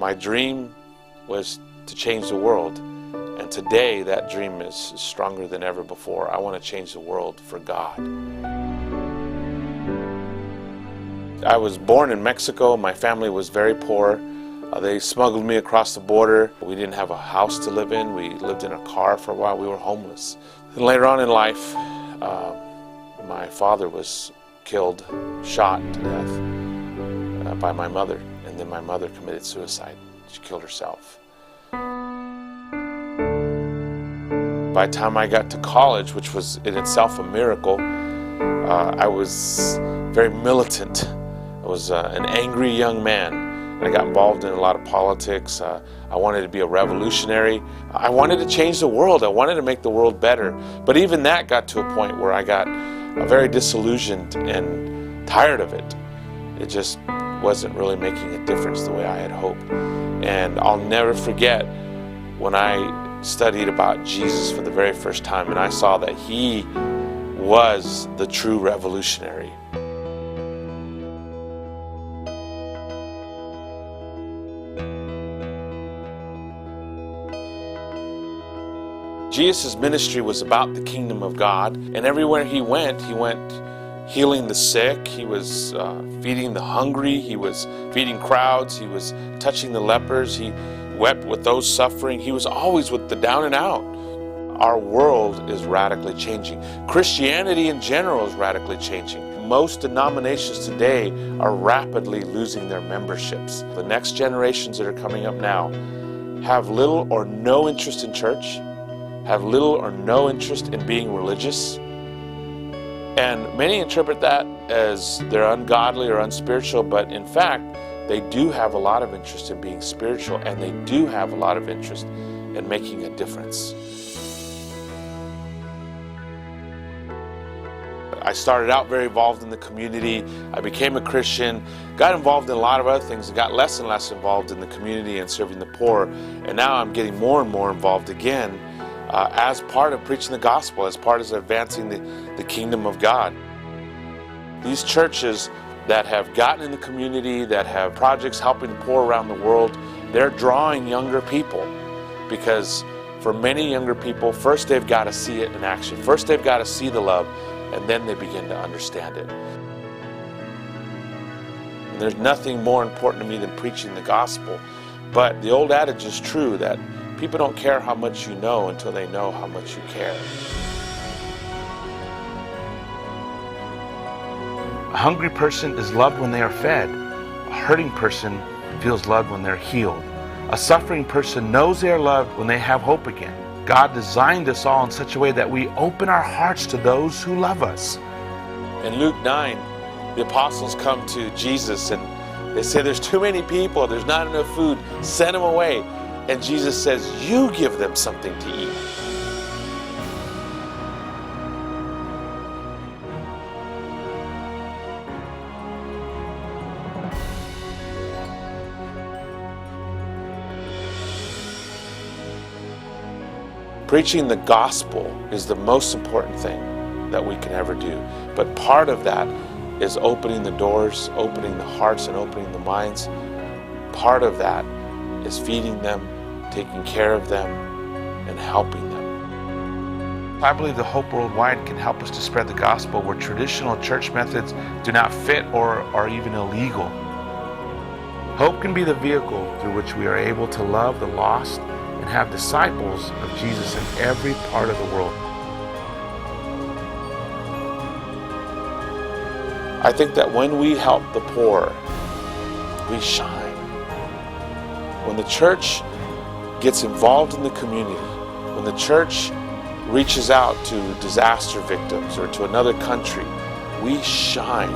My dream was to change the world, and today that dream is stronger than ever before. I want to change the world for God. I was born in Mexico. My family was very poor. They smuggled me across the border. We didn't have a house to live in. We lived in a car for a while. We were homeless. And later on in life, my father was killed, shot to death by my mother. And then my mother committed suicide. She killed herself. By the time I got to college, which was in itself a miracle, I was very militant. I was an angry young man. I got involved in a lot of politics. I wanted to be a revolutionary. I wanted to change the world. I wanted to make the world better. But even that got to a point where I got very disillusioned and tired of it. It just wasn't really making a difference the way I had hoped. And I'll never forget when I studied about Jesus for the very first time and I saw that he was the true revolutionary. Jesus' ministry was about the kingdom of God, and everywhere he went healing the sick, he was feeding the hungry, he was feeding crowds, he was touching the lepers, he wept with those suffering, he was always with the down and out. Our world is radically changing. Christianity in general is radically changing. Most denominations today are rapidly losing their memberships. The next generations that are coming up now have little or no interest in church, have little or no interest in being religious. And many interpret that as they're ungodly or unspiritual, but in fact, they do have a lot of interest in being spiritual, and they do have a lot of interest in making a difference. I started out very involved in the community. I became a Christian, got involved in a lot of other things, and got less and less involved in the community and serving the poor. And now I'm getting more and more involved again as part of preaching the gospel, as part of advancing the kingdom of God. These churches that have gotten in the community, that have projects helping the poor around the world, they're drawing younger people, because for many younger people, first they've got to see it in action. First they've got to see the love, and then they begin to understand it. And there's nothing more important to me than preaching the gospel, but the old adage is true that people don't care how much you know until they know how much you care. A hungry person is loved when they are fed. A hurting person feels loved when they're healed. A suffering person knows they are loved when they have hope again. God designed us all in such a way that we open our hearts to those who love us. In Luke 9, the apostles come to Jesus and they say, there's too many people, there's not enough food, send them away. And Jesus says, you give them something to eat. Preaching the gospel is the most important thing that we can ever do. But part of that is opening the doors, opening the hearts, and opening the minds. Part of that is feeding them, taking care of them, and helping them. I believe the Hope Worldwide can help us to spread the gospel where traditional church methods do not fit or are even illegal. Hope can be the vehicle through which we are able to love the lost and have disciples of Jesus in every part of the world. I think that when we help the poor, we shine. When the church gets involved in the community, when the church reaches out to disaster victims or to another country, we shine.